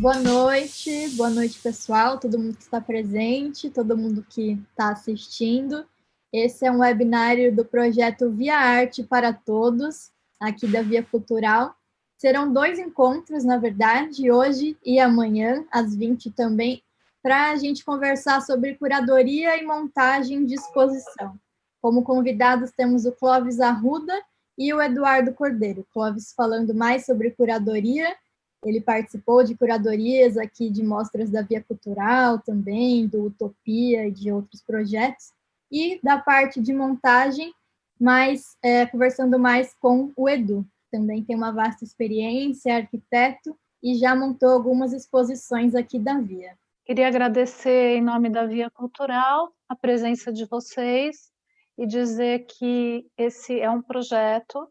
Boa noite pessoal, todo mundo que está presente, todo mundo que está assistindo. Esse é um webinário do projeto Via Arte para Todos, aqui da Via Cultural. Serão 2 encontros, na verdade, hoje e amanhã, às 20 também, para a gente conversar sobre curadoria e montagem de exposição. Como convidados temos o Clóvis Arruda e o Eduardo Cordeiro. Clóvis falando mais sobre curadoria. Ele participou de curadorias aqui de mostras da Via Cultural também, do Utopia e de outros projetos, e da parte de montagem, mas conversando mais com o Edu. Também tem uma vasta experiência, é arquiteto, e já montou algumas exposições aqui da Via. Queria agradecer, em nome da Via Cultural, a presença de vocês e dizer que esse é um projeto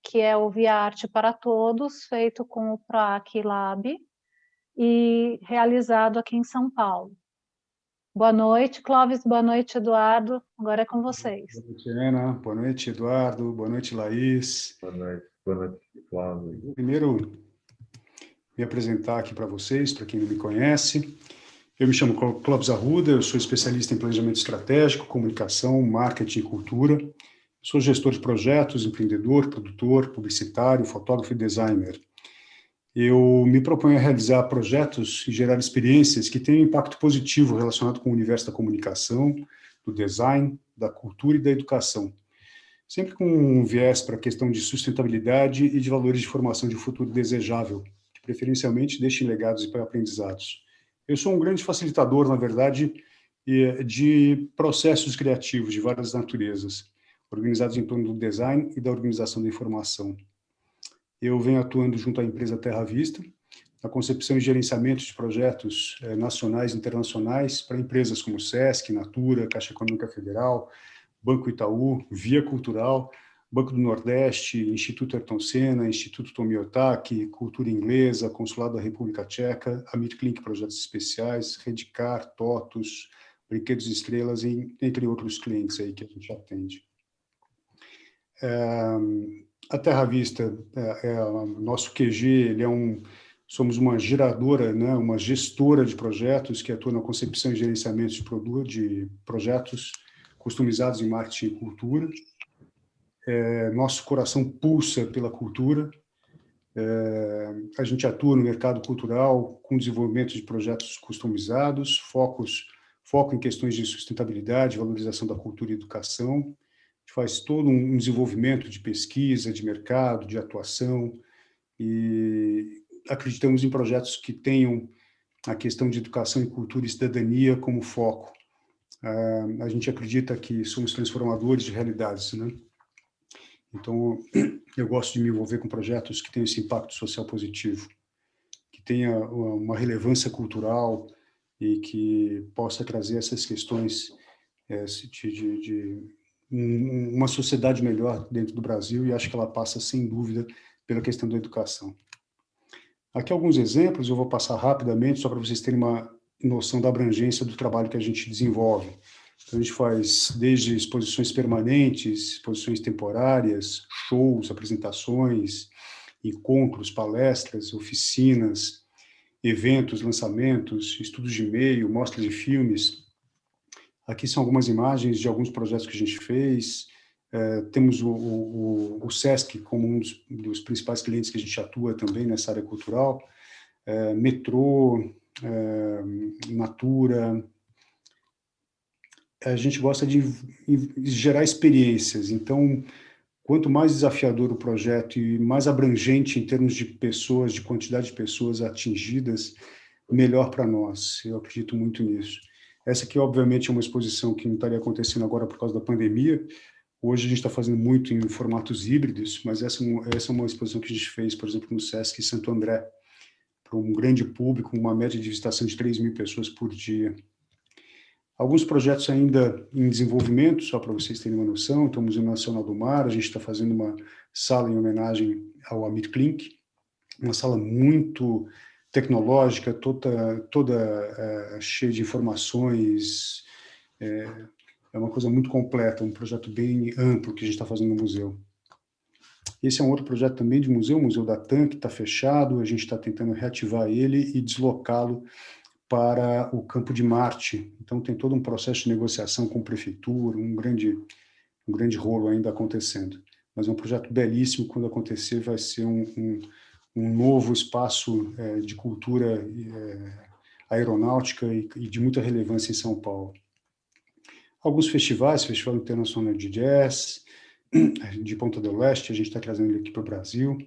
que é o Via Arte para Todos, feito com o PROAC Lab e realizado aqui em São Paulo. Boa noite, Clóvis, boa noite, Eduardo, agora é com vocês. Boa noite, Ana, boa noite, Eduardo, boa noite, Laís. Boa noite, Clóvis. Primeiro, me apresentar aqui para vocês, para quem não me conhece. Eu me chamo Clóvis Arruda, eu sou especialista em planejamento estratégico, comunicação, marketing e cultura. Sou gestor de projetos, empreendedor, produtor, publicitário, fotógrafo e designer. Eu me proponho a realizar projetos e gerar experiências que tenham impacto positivo relacionado com o universo da comunicação, do design, da cultura e da educação. Sempre com um viés para a questão de sustentabilidade e de valores de formação de um futuro desejável, que preferencialmente deixem legados e aprendizados. Eu sou um grande facilitador, na verdade, de processos criativos de várias naturezas, organizados em torno do design e da organização da informação. Eu venho atuando junto à empresa Terra Vista, na concepção e gerenciamento de projetos nacionais e internacionais para empresas como SESC, Natura, Caixa Econômica Federal, Banco Itaú, Via Cultural, Banco do Nordeste, Instituto Ayrton Senna, Instituto Tomiotaki, Cultura Inglesa, Consulado da República Tcheca, Amit Klink Projetos Especiais, Redcar, TOTUS, Brinquedos Estrelas, entre outros clientes aí que a gente atende. A Terra Vista nosso QG, somos uma geradora, né, uma gestora de projetos que atua na concepção e gerenciamento de projetos customizados em marketing e cultura. Nosso coração pulsa pela cultura. A gente atua no mercado cultural com desenvolvimento de projetos customizados, foco em questões de sustentabilidade, valorização da cultura e educação. A gente faz todo um desenvolvimento de pesquisa, de mercado, de atuação, e acreditamos em projetos que tenham a questão de educação e cultura e cidadania como foco. A gente acredita que somos transformadores de realidades, né? Então, eu gosto de me envolver com projetos que tenham esse impacto social positivo, que tenha uma relevância cultural e que possa trazer essas questões de uma sociedade melhor dentro do Brasil, e acho que ela passa, sem dúvida, pela questão da educação. Aqui alguns exemplos, eu vou passar rapidamente, só para vocês terem uma noção da abrangência do trabalho que a gente desenvolve. Então, a gente faz desde exposições permanentes, exposições temporárias, shows, apresentações, encontros, palestras, oficinas, eventos, lançamentos, estudos de e-mail, mostras de filmes. Aqui são algumas imagens de alguns projetos que a gente fez. Temos o SESC como um dos principais clientes que a gente atua também nessa área cultural. Metrô, Natura. A gente gosta de gerar experiências. Então, quanto mais desafiador o projeto e mais abrangente em termos de pessoas, de quantidade de pessoas atingidas, melhor para nós. Eu acredito muito nisso. Essa aqui, obviamente, é uma exposição que não estaria acontecendo agora por causa da pandemia. Hoje a gente está fazendo muito em formatos híbridos, mas essa é uma exposição que a gente fez, por exemplo, no Sesc Santo André, para um grande público, uma média de visitação de 3.000 pessoas por dia. Alguns projetos ainda em desenvolvimento, só para vocês terem uma noção. Então, o Museu Nacional do Mar, a gente está fazendo uma sala em homenagem ao Amit Klink, uma sala muito tecnológica, toda cheia de informações, é uma coisa muito completa, um projeto bem amplo que a gente está fazendo no museu. Esse é um outro projeto também de museu, o Museu da TAM, que está fechado, a gente está tentando reativar ele e deslocá-lo para o Campo de Marte. Então, tem todo um processo de negociação com a prefeitura, um grande rolo ainda acontecendo. Mas é um projeto belíssimo, quando acontecer vai ser um novo espaço de cultura aeronáutica e de muita relevância em São Paulo. Alguns festivais, Festival Internacional de Jazz, de Ponta do Leste, a gente está trazendo ele aqui para o Brasil.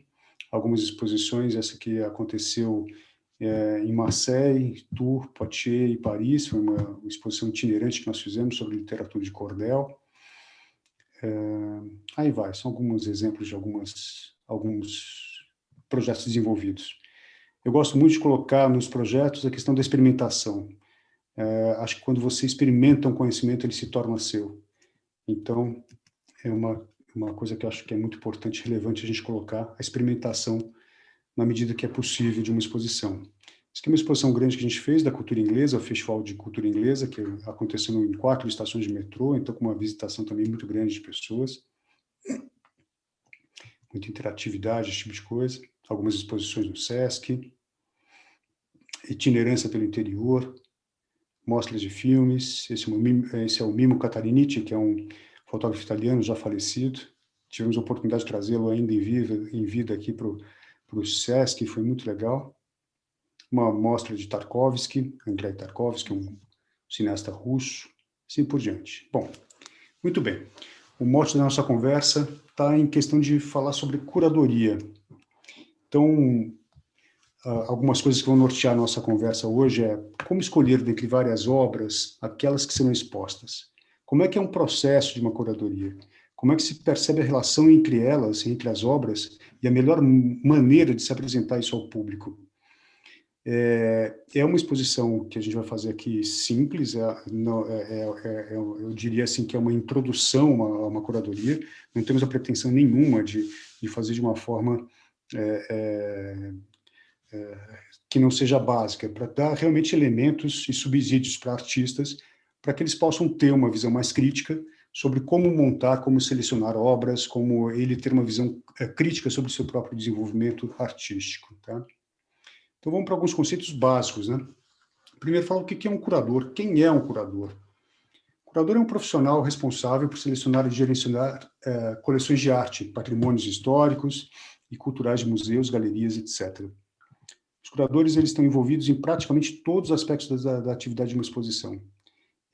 Algumas exposições, essa que aconteceu em Marseille, Tours, Poitiers e Paris, foi uma exposição itinerante que nós fizemos sobre literatura de cordel. Aí vai, são alguns exemplos de alguns projetos desenvolvidos. Eu gosto muito de colocar nos projetos a questão da experimentação. Acho que quando você experimenta um conhecimento, ele se torna seu. Então, é uma coisa que eu acho que é muito importante, relevante a gente colocar a experimentação na medida que é possível de uma exposição. Isso aqui é uma exposição grande que a gente fez da cultura inglesa, o Festival de Cultura Inglesa, que aconteceu em 4 estações de metrô, então com uma visitação também muito grande de pessoas. Muita interatividade, esse tipo de coisa. Algumas exposições no Sesc. Itinerância pelo interior. Mostras de filmes. Esse é o Mimo Catariniti, que é um fotógrafo italiano já falecido. Tivemos a oportunidade de trazê-lo ainda em vida aqui para o Sesc, foi muito legal. Uma mostra de Tarkovsky, Andrei Tarkovsky, um cineasta russo, assim por diante. Bom, muito bem. O mote da nossa conversa está em questão de falar sobre curadoria. Então, algumas coisas que vão nortear a nossa conversa hoje é como escolher dentre várias obras aquelas que serão expostas. Como é que é um processo de uma curadoria? Como é que se percebe a relação entre elas, entre as obras, e a melhor maneira de se apresentar isso ao público? É uma exposição que a gente vai fazer aqui simples, eu diria assim que é uma introdução a uma curadoria, não temos a pretensão nenhuma de fazer de uma forma que não seja básica, para dar realmente elementos e subsídios para artistas, para que eles possam ter uma visão mais crítica sobre como montar, como selecionar obras, como ele ter uma visão crítica sobre o seu próprio desenvolvimento artístico, tá? Então, vamos para alguns conceitos básicos, né? Primeiro, falar o que é um curador. Quem é um curador? O curador é um profissional responsável por selecionar e direcionar coleções de arte, patrimônios históricos e culturais de museus, galerias, etc. Os curadores eles estão envolvidos em praticamente todos os aspectos da atividade de uma exposição.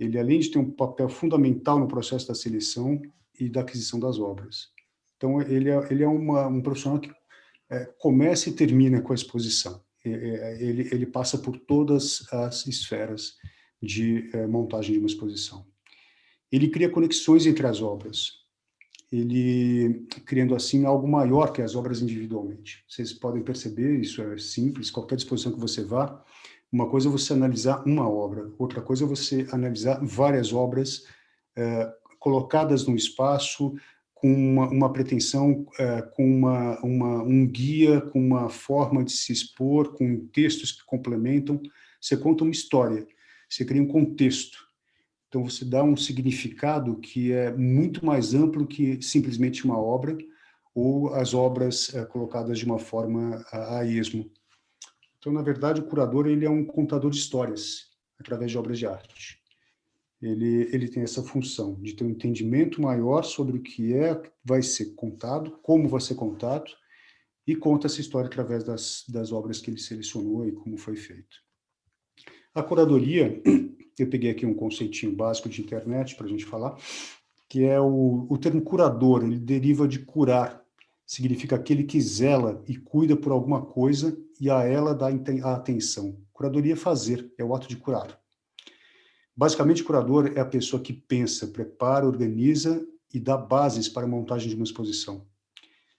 Ele, além de ter um papel fundamental no processo da seleção e da aquisição das obras. Então, ele é um profissional que começa e termina com a exposição. Ele passa por todas as esferas de montagem de uma exposição. Ele cria conexões entre as obras, ele criando assim algo maior que as obras individualmente. Vocês podem perceber, isso é simples, qualquer exposição que você vá, uma coisa é você analisar uma obra, outra coisa é você analisar várias obras colocadas num espaço, com uma pretensão, com um guia, com uma forma de se expor, com textos que complementam. Você conta uma história, você cria um contexto. Então, você dá um significado que é muito mais amplo que simplesmente uma obra ou as obras colocadas de uma forma a esmo. Então, na verdade, o curador ele é um contador de histórias através de obras de arte. Ele tem essa função de ter um entendimento maior sobre o que vai ser contado, como vai ser contado, e conta essa história através das obras que ele selecionou e como foi feito. A curadoria, eu peguei aqui um conceitinho básico de internet para a gente falar, que é o termo curador, ele deriva de curar, significa aquele que zela e cuida por alguma coisa e a ela dá a atenção. Curadoria é fazer, é o ato de curar. Basicamente, o curador é a pessoa que pensa, prepara, organiza e dá bases para a montagem de uma exposição.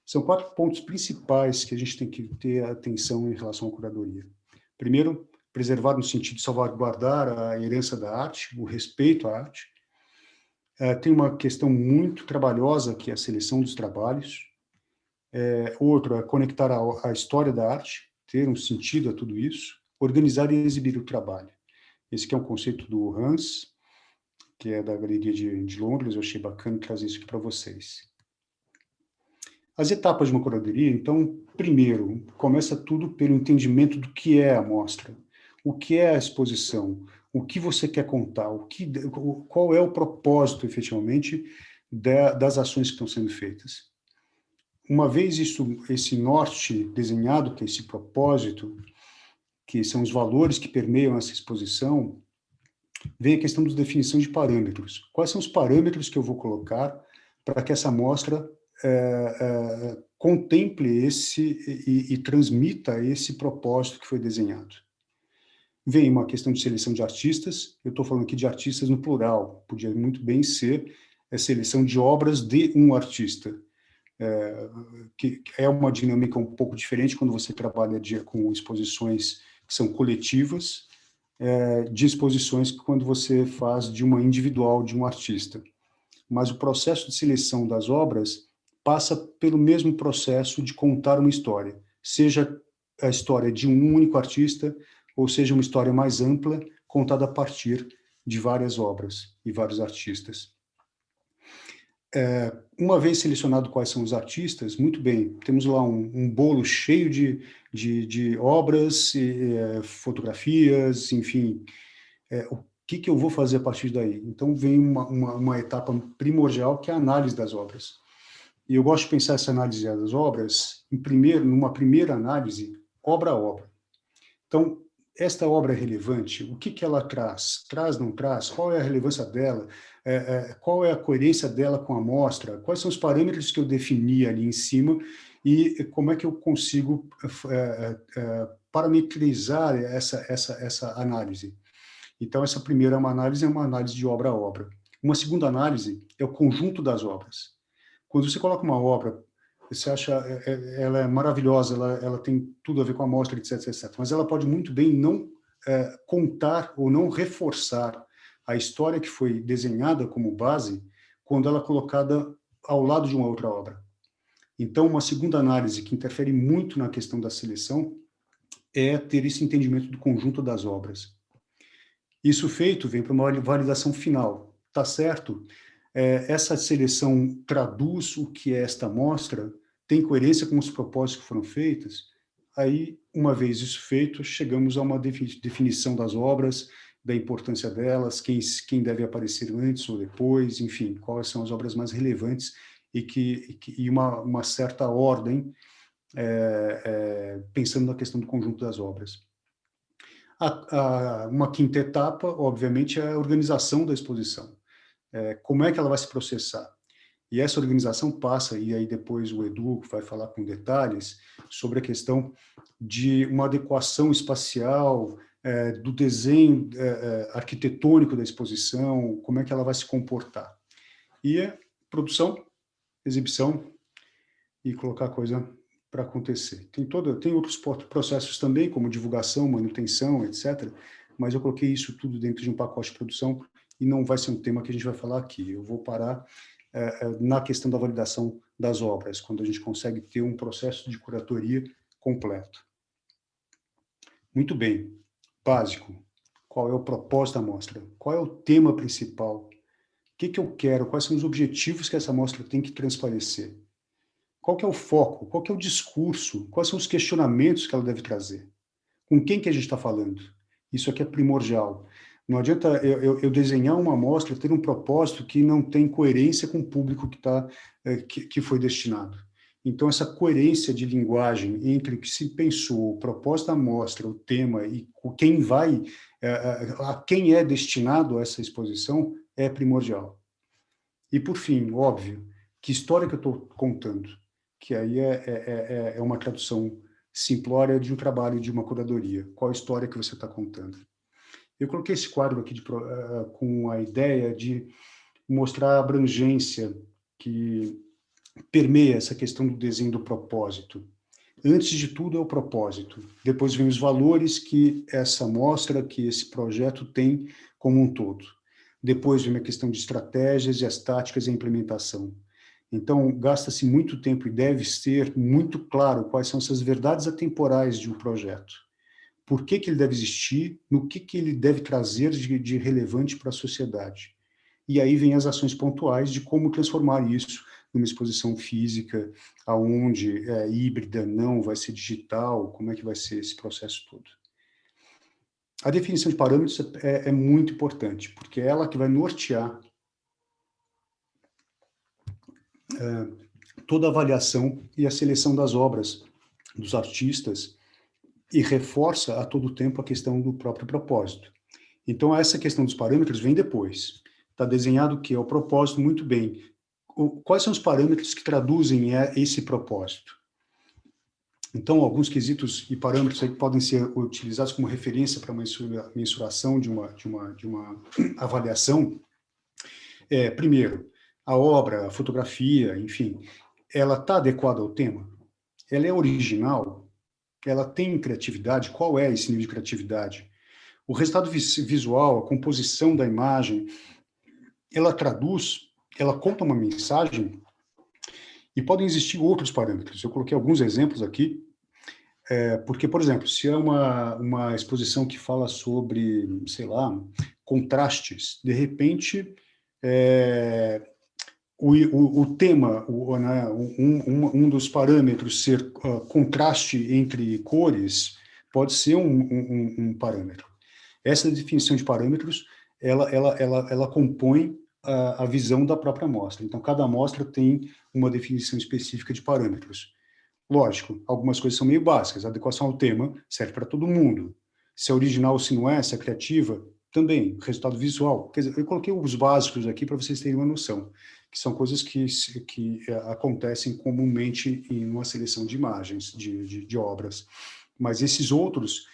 São 4 pontos principais que a gente tem que ter atenção em relação à curadoria. Primeiro, preservar no sentido de salvaguardar a herança da arte, o respeito à arte. Tem uma questão muito trabalhosa, que é a seleção dos trabalhos. Outro é conectar a história da arte, ter um sentido a tudo isso, organizar e exibir o trabalho. Esse aqui é um conceito do Hans, que é da Galeria de Londres, eu achei bacana trazer isso aqui para vocês. As etapas de uma curadoria, então, primeiro, começa tudo pelo entendimento do que é a mostra, o que é a exposição, o que você quer contar, qual é o propósito, efetivamente, das ações que estão sendo feitas. Uma vez esse norte desenhado, que é esse propósito, que são os valores que permeiam essa exposição, vem a questão da definição de parâmetros. Quais são os parâmetros que eu vou colocar para que essa mostra contemple e transmita esse propósito que foi desenhado? Vem uma questão de seleção de artistas, eu estou falando aqui de artistas no plural, podia muito bem ser a seleção de obras de um artista, que é uma dinâmica um pouco diferente quando você trabalha com exposições que são coletivas, de exposições que quando você faz de uma individual de um artista. Mas o processo de seleção das obras passa pelo mesmo processo de contar uma história, seja a história de um único artista, ou seja uma história mais ampla, contada a partir de várias obras e vários artistas. Uma vez selecionado quais são os artistas, muito bem, temos lá um bolo cheio de obras, fotografias, enfim, o que eu vou fazer a partir daí? Então vem uma etapa primordial, que é a análise das obras. E eu gosto de pensar essa análise das obras, numa primeira análise, obra a obra. Então, esta obra é relevante? O que ela traz? Traz, não traz? Qual é a relevância dela? Qual é a coerência dela com a amostra? Quais são os parâmetros que eu defini ali em cima? E como é que eu consigo parametrizar essa análise? Então, essa primeira é uma análise de obra a obra. Uma segunda análise é o conjunto das obras. Quando você coloca uma obra, você acha ela é maravilhosa, ela tem tudo a ver com a amostra, etc, etc. Mas ela pode muito bem não contar ou não reforçar a história que foi desenhada como base quando ela é colocada ao lado de uma outra obra. Então, uma segunda análise que interfere muito na questão da seleção é ter esse entendimento do conjunto das obras. Isso feito, vem para uma validação final. Tá certo? Essa seleção traduz o que é esta amostra, tem coerência com os propósitos que foram feitos. Aí, uma vez isso feito, chegamos a uma definição das obras, da importância delas, quem deve aparecer antes ou depois, enfim, quais são as obras mais relevantes e uma certa ordem, pensando na questão do conjunto das obras. Uma quinta etapa, obviamente, é a organização da exposição. Como é que ela vai se processar? E essa organização passa, e aí depois o Edu vai falar com detalhes, sobre a questão de uma adequação espacial, do desenho arquitetônico da exposição, como é que ela vai se comportar. E produção, exibição e colocar a coisa para acontecer. Tem outros processos também, como divulgação, manutenção, etc., mas eu coloquei isso tudo dentro de um pacote de produção e não vai ser um tema que a gente vai falar aqui. Eu vou parar na questão da validação das obras, quando a gente consegue ter um processo de curatoria completo. Muito bem. Básico. Qual é o propósito da amostra? Qual é o tema principal? O que eu quero? Quais são os objetivos que essa amostra tem que transparecer? Qual que é o foco? Qual que é o discurso? Quais são os questionamentos que ela deve trazer? Com quem que a gente está falando? Isso aqui é primordial. Não adianta eu desenhar uma amostra, ter um propósito que não tem coerência com o público que foi destinado. Então, essa coerência de linguagem entre o que se pensou, o propósito da amostra, o tema e a quem é destinado a essa exposição é primordial. E, por fim, óbvio, que história que eu estou contando? Que aí é uma tradução simplória de um trabalho de uma curadoria. Qual a história que você está contando? Eu coloquei esse quadro aqui com a ideia de mostrar a abrangência que permeia essa questão do desenho do propósito. Antes de tudo é o propósito. Depois vem os valores que essa amostra, que esse projeto tem como um todo. Depois vem a questão de estratégias e as táticas e a implementação. Então, gasta-se muito tempo e deve ser muito claro quais são essas verdades atemporais de um projeto. Por que ele deve existir, no que ele deve trazer de relevante para a sociedade. E aí vem as ações pontuais de como transformar isso numa exposição física, aonde é híbrida, não, vai ser digital, como é que vai ser esse processo todo. A definição de parâmetros é muito importante, porque é ela que vai nortear toda a avaliação e a seleção das obras dos artistas e reforça a todo tempo a questão do próprio propósito. Então, essa questão dos parâmetros vem depois. Está desenhado o que é o propósito muito bem. Quais são os parâmetros que traduzem esse propósito? Então, alguns quesitos e parâmetros aí que podem ser utilizados como referência para uma mensuração de uma avaliação. Primeiro, a obra, a fotografia, enfim, ela está adequada ao tema? Ela é original? Ela tem criatividade? Qual é esse nível de criatividade? O resultado visual, a composição da imagem, ela traduz, ela conta uma mensagem? E podem existir outros parâmetros. Eu coloquei alguns exemplos aqui, porque, por exemplo, se é uma exposição que fala sobre, sei lá, contrastes, de repente, o tema, né, um dos parâmetros ser contraste entre cores, pode ser um parâmetro. Essa definição de parâmetros, ela compõe a visão da própria amostra. Então, cada amostra tem uma definição específica de parâmetros. Lógico, algumas coisas são meio básicas. A adequação ao tema serve para todo mundo. Se é original ou se não é, se é criativa, também. Resultado visual. Quer dizer, eu coloquei os básicos aqui para vocês terem uma noção, que são coisas que acontecem comumente em uma seleção de imagens, de obras. Mas esses outros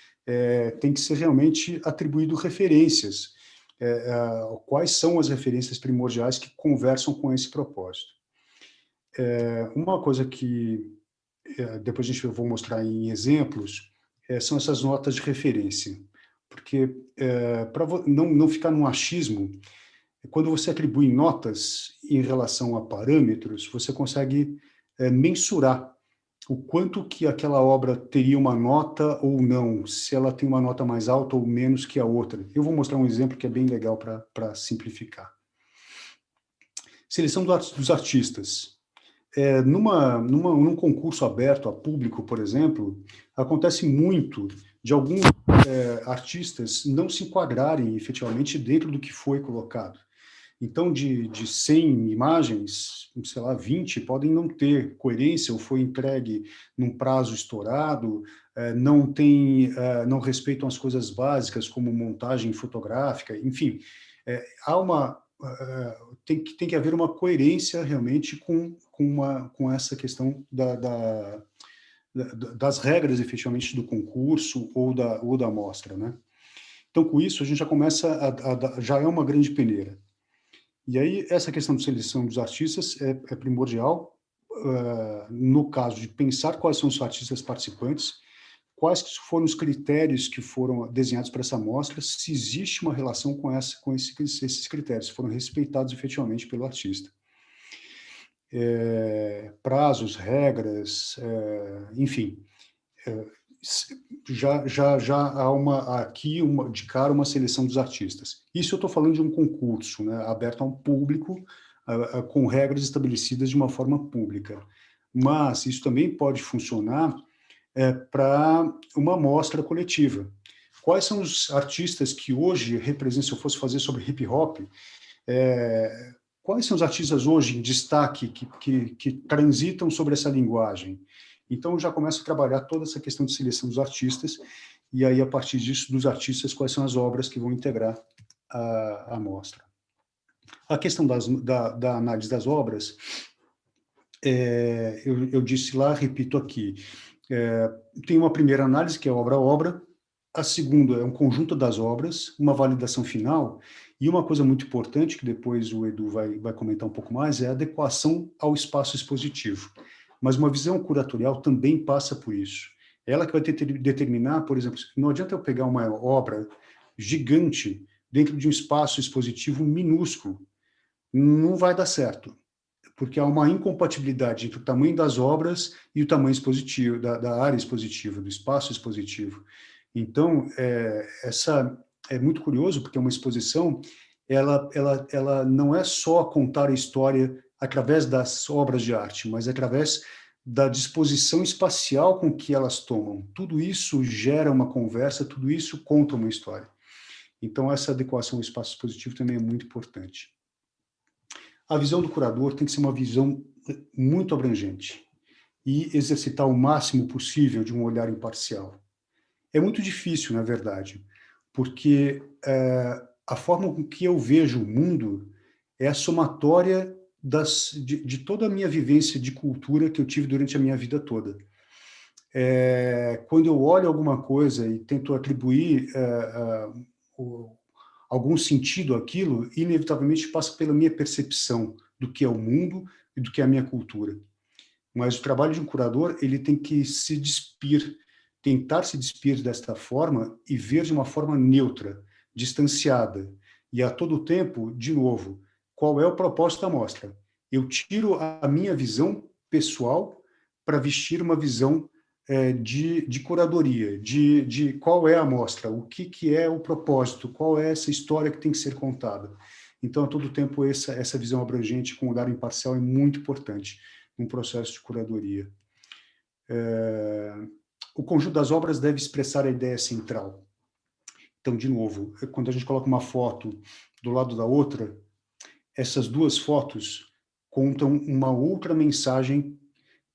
têm que ser realmente atribuídos referências. Quais são as referências primordiais que conversam com esse propósito? Uma coisa que depois eu vou mostrar em exemplos, são essas notas de referência. Porque, para não ficar num achismo, quando você atribui notas em relação a parâmetros, você consegue mensurar o quanto que aquela obra teria uma nota ou não, se ela tem uma nota mais alta ou menos que a outra. Eu vou mostrar um exemplo que é bem legal para simplificar. Seleção dos artistas. Num concurso aberto a público, por exemplo, acontece muito de alguns artistas não se enquadrarem efetivamente dentro do que foi colocado. Então, de 100 imagens, sei lá, 20 podem não ter coerência ou foi entregue num prazo estourado, não respeitam as coisas básicas como montagem fotográfica, enfim, tem que haver uma coerência realmente com essa questão das regras efetivamente do concurso ou da amostra, né? Então, com isso, a gente já começa já é uma grande peneira. E aí, essa questão de seleção dos artistas é primordial, no caso de pensar quais são os artistas participantes, quais foram os critérios que foram desenhados para essa amostra, se existe uma relação com esses critérios, se foram respeitados efetivamente pelo artista. Prazos, regras, enfim, já há aqui de cara uma seleção dos artistas. Isso eu estou falando de um concurso, né, aberto ao público, com regras estabelecidas de uma forma pública. Mas isso também pode funcionar para uma amostra coletiva. Quais são os artistas que hoje representam, se eu fosse fazer sobre hip hop, quais são os artistas hoje em destaque que transitam sobre essa linguagem? Então, eu já começo a trabalhar toda essa questão de seleção dos artistas, e aí, a partir disso, dos artistas, quais são as obras que vão integrar a amostra. A questão da análise das obras, eu disse lá, repito aqui, tem uma primeira análise, que é obra a obra, a segunda é um conjunto das obras, uma validação final, e uma coisa muito importante, que depois o Edu vai comentar um pouco mais, é a adequação ao espaço expositivo. Mas uma visão curatorial também passa por isso. Ela que vai determinar, por exemplo, não adianta eu pegar uma obra gigante dentro de um espaço expositivo minúsculo, não vai dar certo, porque há uma incompatibilidade entre o tamanho das obras e o tamanho expositivo, da área expositiva, do espaço expositivo. Então, essa é muito curioso, porque uma exposição, ela não é só contar a história através das obras de arte, mas através da disposição espacial com que elas tomam. Tudo isso gera uma conversa, tudo isso conta uma história. Então, essa adequação ao espaço expositivo também é muito importante. A visão do curador tem que ser uma visão muito abrangente e exercitar o máximo possível de um olhar imparcial. É muito difícil, na verdade, porque a forma com que eu vejo o mundo é a somatória de toda a minha vivência de cultura que eu tive durante a minha vida toda. Quando eu olho alguma coisa e tento atribuir algum sentido àquilo, inevitavelmente passa pela minha percepção do que é o mundo e do que é a minha cultura. Mas o trabalho de um curador, ele tem que se despir, tentar se despir desta forma e ver de uma forma neutra, distanciada. E a todo tempo, de novo, qual é o propósito da mostra? Eu tiro a minha visão pessoal para vestir uma visão de curadoria, de qual é a mostra, o que é o propósito, qual é essa história que tem que ser contada. Então, a todo tempo, essa visão abrangente com olhar imparcial é muito importante num processo de curadoria. O conjunto das obras deve expressar a ideia central. Então, de novo, quando a gente coloca uma foto do lado da outra, essas duas fotos contam uma outra mensagem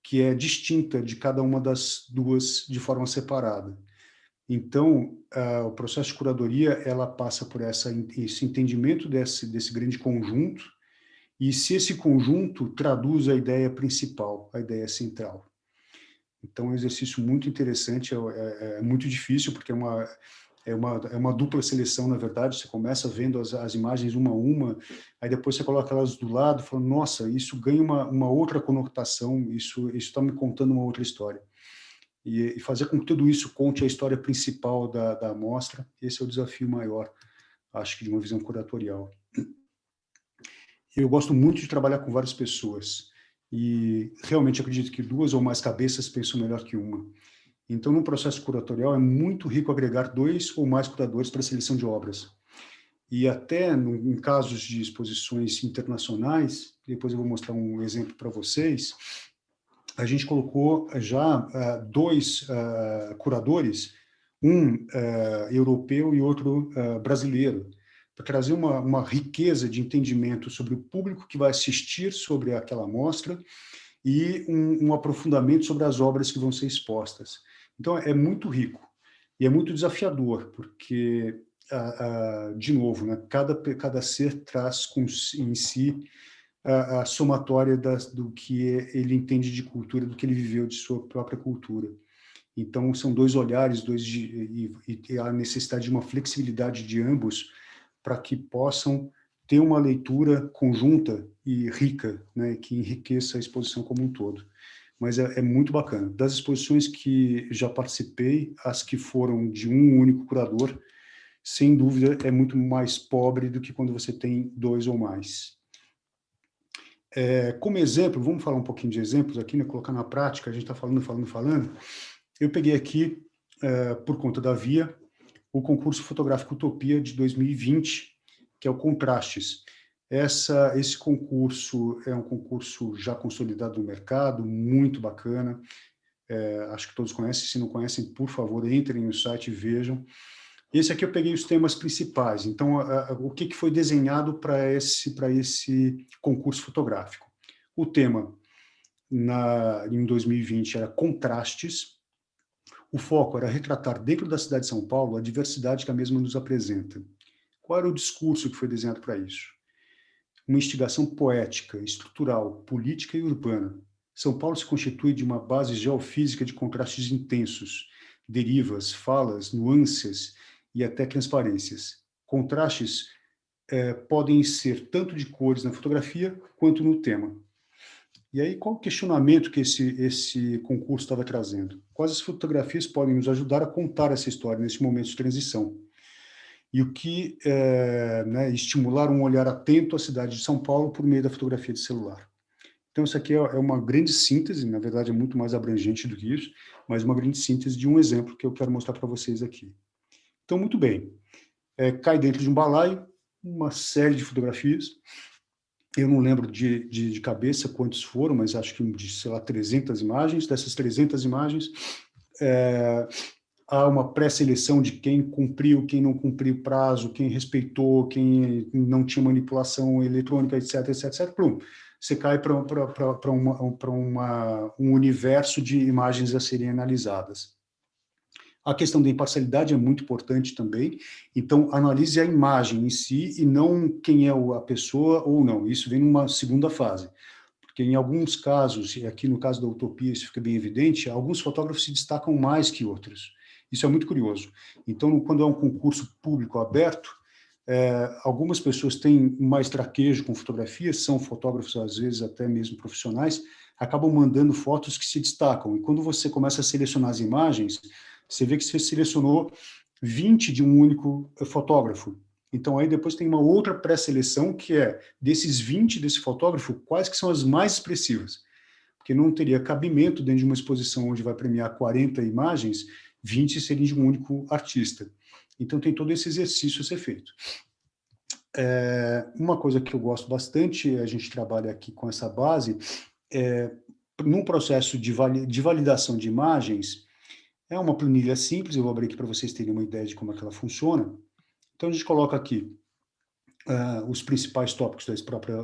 que é distinta de cada uma das duas de forma separada. Então, o processo de curadoria, ela passa por esse entendimento desse grande conjunto, e se esse conjunto traduz a ideia principal, a ideia central. Então, é um exercício muito interessante, é muito difícil, porque é uma dupla seleção, na verdade. Você começa vendo as imagens uma a uma, aí depois você coloca elas do lado, falando, nossa, isso ganha uma outra conotação, isso está me contando uma outra história. E fazer com que tudo isso conte a história principal da amostra, esse é o desafio maior, acho que, de uma visão curatorial. Eu gosto muito de trabalhar com várias pessoas, e realmente acredito que duas ou mais cabeças pensam melhor que uma. Então, no processo curatorial, é muito rico agregar 2 ou mais curadores para a seleção de obras. E até em casos de exposições internacionais, depois eu vou mostrar um exemplo para vocês, a gente colocou já 2 curadores, um europeu e outro brasileiro, para trazer uma riqueza de entendimento sobre o público que vai assistir sobre aquela mostra e um aprofundamento sobre as obras que vão ser expostas. Então, é muito rico e é muito desafiador, porque, de novo, né, cada ser traz em si a somatória do que ele entende de cultura, do que ele viveu de sua própria cultura. Então, são 2 olhares, e a necessidade de uma flexibilidade de ambos para que possam ter uma leitura conjunta e rica, né, que enriqueça a exposição como um todo. Mas é muito bacana. Das exposições que já participei, as que foram de um único curador, sem dúvida, é muito mais pobre do que quando você tem 2 ou mais. Como exemplo, vamos falar um pouquinho de exemplos aqui, né, colocar na prática, a gente está falando. Eu peguei aqui, por conta da Via, o concurso fotográfico Utopia de 2020, que é o Contrastes. Esse concurso é um concurso já consolidado no mercado, muito bacana. Acho que todos conhecem. Se não conhecem, por favor, entrem no site e vejam. Esse aqui eu peguei os temas principais. Então, o que foi desenhado para esse concurso fotográfico? O tema, em 2020, era Contrastes. O foco era retratar, dentro da cidade de São Paulo, a diversidade que a mesma nos apresenta. Qual era o discurso que foi desenhado para isso? Uma instigação poética, estrutural, política e urbana. São Paulo se constitui de uma base geofísica de contrastes intensos, derivas, falas, nuances e até transparências. Contrastes podem ser tanto de cores na fotografia quanto no tema. E aí, qual o questionamento que esse concurso estava trazendo? Quais as fotografias podem nos ajudar a contar essa história nesse momento de transição? E o que estimular um olhar atento à cidade de São Paulo por meio da fotografia de celular. Então, isso aqui é uma grande síntese, na verdade é muito mais abrangente do que isso, mas uma grande síntese de um exemplo que eu quero mostrar para vocês aqui. Então, muito bem. Cai dentro de um balaio uma série de fotografias, eu não lembro de cabeça quantos foram, mas acho que de, sei lá, 300 imagens. Dessas 300 imagens, há uma pré-seleção de quem cumpriu, quem não cumpriu o prazo, quem respeitou, quem não tinha manipulação eletrônica, etc, etc, etc. Plum, você cai para um universo de imagens a serem analisadas. A questão da imparcialidade é muito importante também, então analise a imagem em si e não quem é a pessoa ou não, isso vem numa segunda fase, porque em alguns casos, e aqui no caso da Utopia isso fica bem evidente, alguns fotógrafos se destacam mais que outros, isso é muito curioso. Então, quando é um concurso público aberto, algumas pessoas têm mais traquejo com fotografias, são fotógrafos às vezes até mesmo profissionais, acabam mandando fotos que se destacam, e quando você começa a selecionar as imagens, você vê que você selecionou 20 de um único fotógrafo. Então, aí depois tem uma outra pré-seleção, que é, desses 20 desse fotógrafo, quais que são as mais expressivas? Porque não teria cabimento dentro de uma exposição onde vai premiar 40 imagens, 20 seriam de um único artista. Então, tem todo esse exercício a ser feito. Uma coisa que eu gosto bastante, a gente trabalha aqui com essa base, num processo de validação de imagens, é uma planilha simples, eu vou abrir aqui para vocês terem uma ideia de como é que ela funciona. Então, a gente coloca aqui os principais tópicos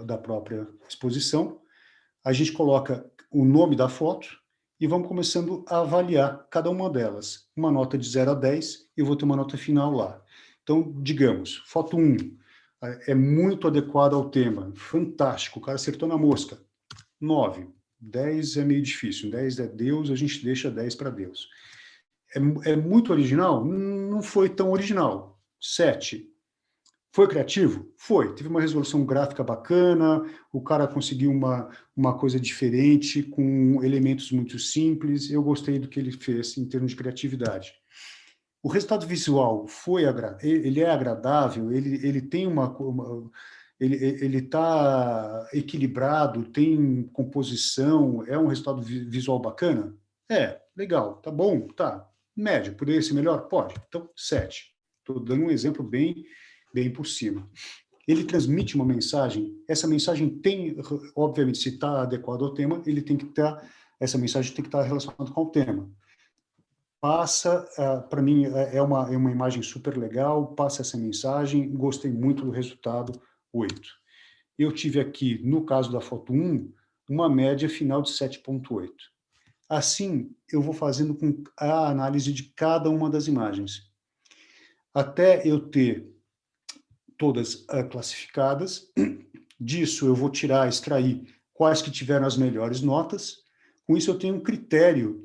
da própria exposição, a gente coloca o nome da foto e vamos começando a avaliar cada uma delas. Uma nota de 0 a 10, eu vou ter uma nota final lá. Então, digamos, foto 1 é muito adequada ao tema, fantástico, o cara acertou na mosca. 9, 10 é meio difícil, 10 é Deus, a gente deixa 10 para Deus. É muito original? Não foi tão original. 7. Foi criativo? Foi. Teve uma resolução gráfica bacana, o cara conseguiu uma coisa diferente, com elementos muito simples. Eu gostei do que ele fez em termos de criatividade. O resultado visual ele é agradável, ele tem ele está equilibrado, tem composição, é um resultado visual bacana? Legal, tá bom, tá. Médio, poderia ser melhor? Pode. Então, 7. Estou dando um exemplo bem por cima. Ele transmite uma mensagem, essa mensagem tem, obviamente, se está adequado ao tema, essa mensagem tem que estar relacionada com o tema. Passa, para mim, é uma imagem super legal, passa essa mensagem, gostei muito do resultado, 8. Eu tive aqui, no caso da foto 1, uma média final de 7,8. Assim, eu vou fazendo com a análise de cada uma das imagens, até eu ter todas classificadas. Disso eu vou extrair quais que tiveram as melhores notas. Com isso eu tenho um critério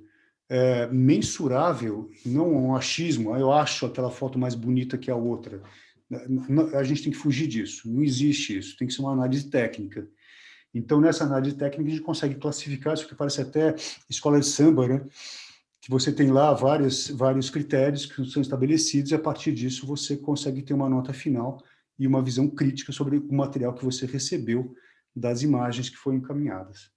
mensurável, não um achismo, eu acho aquela foto mais bonita que a outra. A gente tem que fugir disso, não existe isso, tem que ser uma análise técnica. Então, nessa análise técnica, a gente consegue classificar isso, que parece até escola de samba, né? Que você tem lá vários critérios que são estabelecidos, e a partir disso você consegue ter uma nota final e uma visão crítica sobre o material que você recebeu das imagens que foram encaminhadas.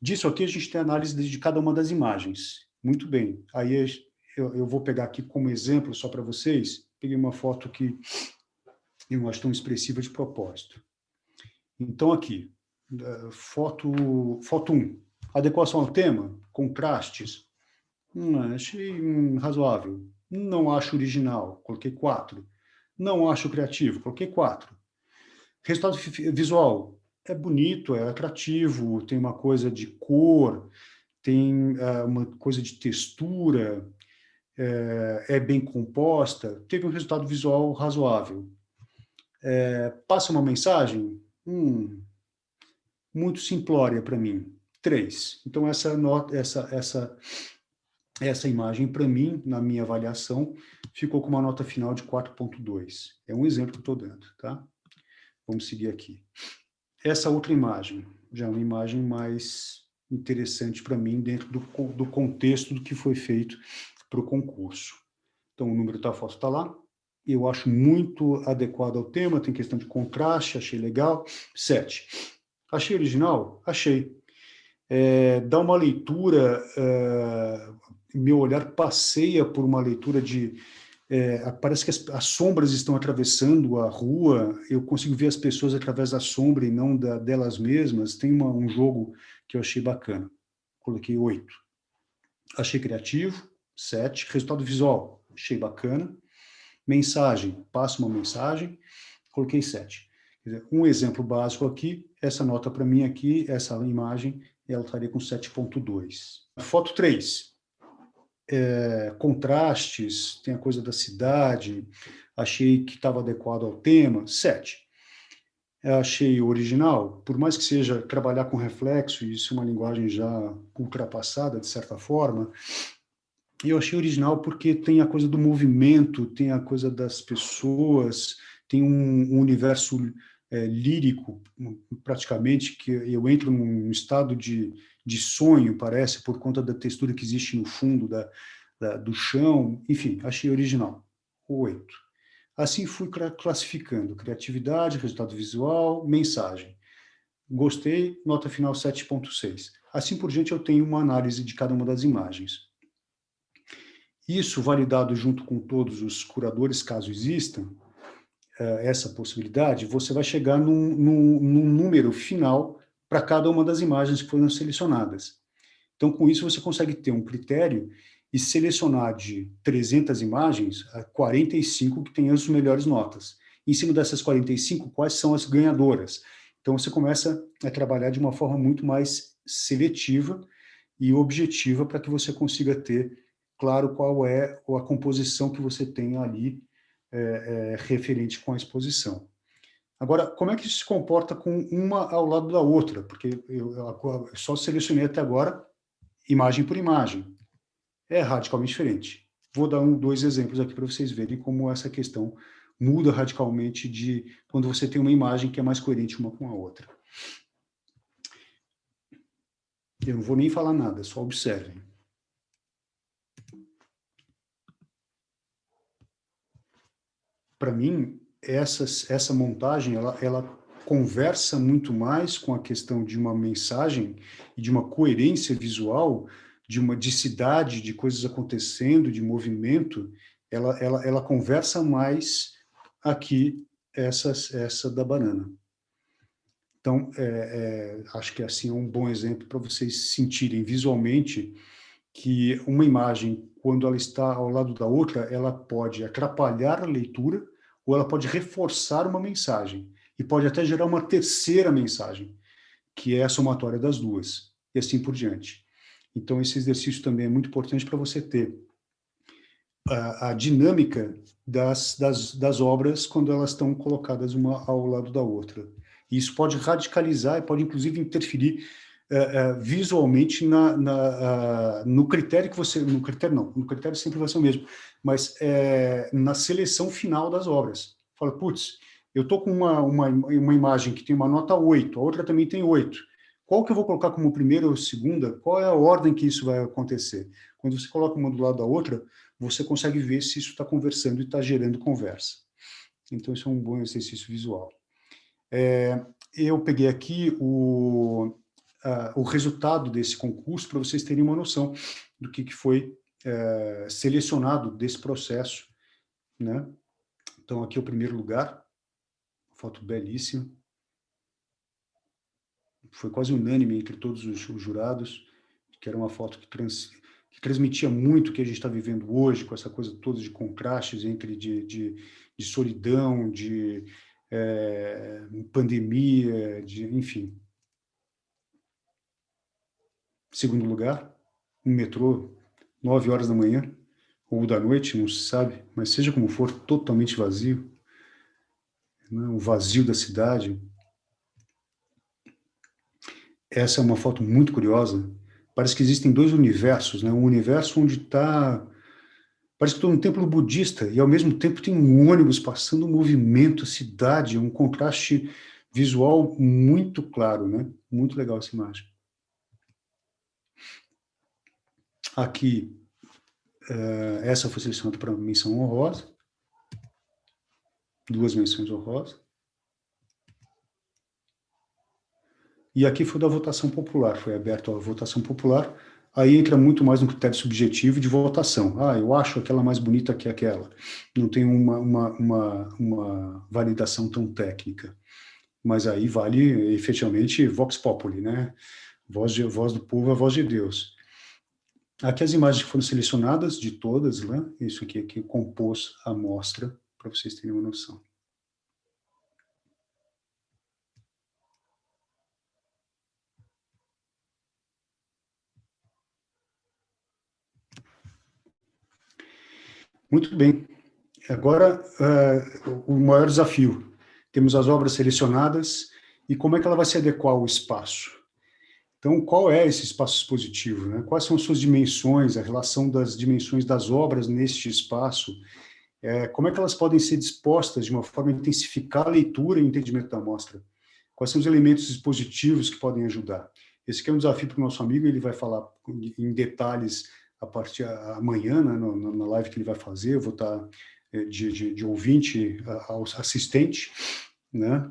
Disso aqui, a gente tem a análise de cada uma das imagens. Muito bem. Aí eu vou pegar aqui como exemplo, só para vocês, peguei uma foto que eu não acho tão expressiva de propósito. Então, aqui, foto 1. Adequação ao tema, contrastes. Achei razoável. Não acho original, coloquei 4. Não acho criativo, coloquei 4. Resultado visual, é bonito, é atrativo, tem uma coisa de cor, tem uma coisa de textura, é bem composta, teve um resultado visual razoável. Passa uma mensagem? Muito simplória para mim, 3. Então, essa imagem, para mim, na minha avaliação, ficou com uma nota final de 4,2. É um exemplo que eu estou dando, tá? Vamos seguir aqui. Essa outra imagem, já é uma imagem mais interessante para mim, dentro do contexto do que foi feito para o concurso. Então, o número da foto está lá. Eu acho muito adequado ao tema, tem questão de contraste, achei legal. 7. Achei original? Achei. Dá uma leitura, meu olhar passeia por uma leitura parece que as sombras estão atravessando a rua, eu consigo ver as pessoas através da sombra e não delas mesmas. Tem um jogo que eu achei bacana. Coloquei 8. Achei criativo, 7. Resultado visual, achei bacana. Mensagem, passa uma mensagem, coloquei 7. Quer dizer, um exemplo básico aqui, essa nota para mim aqui, essa imagem, ela estaria com 7.2. Foto 3. Contrastes, tem a coisa da cidade, achei que estava adequado ao tema, 7. Eu achei original, por mais que seja trabalhar com reflexo, isso é uma linguagem já ultrapassada, de certa forma, eu achei original porque tem a coisa do movimento, tem a coisa das pessoas, tem um universo lírico, praticamente, que eu entro num estado de sonho, parece, por conta da textura que existe no fundo do chão. Enfim, achei original. 8. Assim fui classificando: criatividade, resultado visual, mensagem. Gostei, nota final 7.6. Assim por diante, eu tenho uma análise de cada uma das imagens. Isso validado junto com todos os curadores, caso exista essa possibilidade, você vai chegar num número final para cada uma das imagens que foram selecionadas. Então, com isso, você consegue ter um critério e selecionar de 300 imagens, 45 que têm as melhores notas. Em cima dessas 45, quais são as ganhadoras? Então, você começa a trabalhar de uma forma muito mais seletiva e objetiva para que você consiga ter claro qual é a composição que você tem ali referente com a exposição. Agora, como é que isso se comporta com uma ao lado da outra? Porque eu só selecionei até agora imagem por imagem. É radicalmente diferente. Vou dar 2 exemplos aqui para vocês verem como essa questão muda radicalmente de quando você tem uma imagem que é mais coerente uma com a outra. Eu não vou nem falar nada, só observem. Para mim, essa montagem, ela conversa muito mais com a questão de uma mensagem e de uma coerência visual, de cidade, de coisas acontecendo, de movimento. Ela conversa mais aqui, essa da banana. Então, acho que assim é um bom exemplo para vocês sentirem visualmente que uma imagem, quando ela está ao lado da outra, ela pode atrapalhar a leitura ou ela pode reforçar uma mensagem e pode até gerar uma terceira mensagem, que é a somatória das duas, e assim por diante. Então, esse exercício também é muito importante para você ter a dinâmica das obras quando elas estão colocadas uma ao lado da outra. E isso pode radicalizar e pode, inclusive, interferir visualmente no critério que você... No critério sempre vai ser o mesmo, mas na seleção final das obras. Fala, putz, eu estou com uma imagem que tem uma nota 8, a outra também tem 8. Qual que eu vou colocar como primeira ou segunda? Qual é a ordem que isso vai acontecer? Quando você coloca uma do lado da outra, você consegue ver se isso está conversando e está gerando conversa. Então, isso é um bom exercício visual. Eu peguei aqui o resultado desse concurso para vocês terem uma noção do que foi selecionado desse processo, né? Então, aqui é o primeiro lugar, foto belíssima. Foi quase unânime entre todos os jurados, que era uma foto que transmitia muito o que a gente está vivendo hoje, com essa coisa toda de contrastes entre de solidão, de pandemia, enfim. Segundo lugar, um metrô, 9 horas da manhã, ou da noite, não se sabe, mas seja como for, totalmente vazio, né? O vazio da cidade. Essa é uma foto muito curiosa. Parece que existem 2 universos, né? Um universo onde está... Parece que estou num templo budista e, ao mesmo tempo, tem um ônibus passando, um movimento, a cidade, um contraste visual muito claro, né? Muito legal essa imagem. Aqui, essa foi selecionada para menção honrosa. 2 menções honrosas. E aqui foi da votação popular, foi aberto a votação popular. aí entra muito mais no critério subjetivo de votação. Eu acho aquela mais bonita que aquela. Não tem uma validação tão técnica. Mas aí vale, efetivamente, vox populi, né? Voz do povo, a voz de Deus. Aqui as imagens que foram selecionadas, de todas, né? Isso aqui que compôs a amostra, para vocês terem uma noção. Muito bem. Agora, o maior desafio. Temos as obras selecionadas e como é que ela vai se adequar ao espaço. Então, qual é esse espaço expositivo, né? Quais são as suas dimensões, a relação das dimensões das obras neste espaço? Como é que elas podem ser dispostas de uma forma a intensificar a leitura e o entendimento da amostra? Quais são os elementos expositivos que podem ajudar? Esse aqui é um desafio para o nosso amigo, ele vai falar em detalhes a partir amanhã, né, na live que ele vai fazer. Eu vou estar de ouvinte ao assistente, né?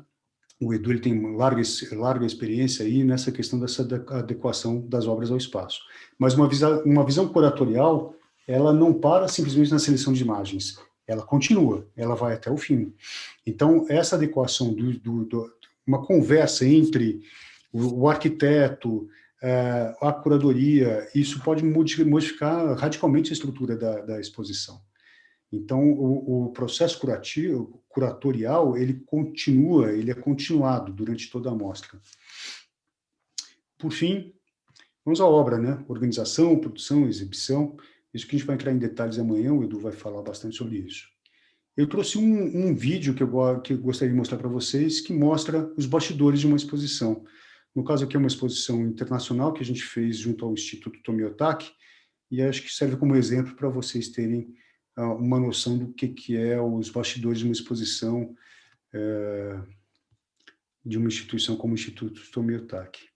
O Edu ele tem larga experiência aí nessa questão dessa adequação das obras ao espaço. Mas uma visão curatorial, ela não para simplesmente na seleção de imagens, ela continua, ela vai até o fim. Então, essa adequação, uma conversa entre o arquiteto, a curadoria, isso pode modificar radicalmente a estrutura da exposição. Então, o processo curatorial, ele é continuado durante toda a amostra. Por fim, vamos à obra, né? Organização, produção, exibição. Isso que a gente vai entrar em detalhes amanhã, o Edu vai falar bastante sobre isso. Eu trouxe um vídeo que eu gostaria de mostrar para vocês, que mostra os bastidores de uma exposição. No caso aqui é uma exposição internacional que a gente fez junto ao Instituto Tomiotaki, e acho que serve como exemplo para vocês terem uma noção do que é os bastidores de uma exposição de uma instituição como o Instituto Tomiotaki.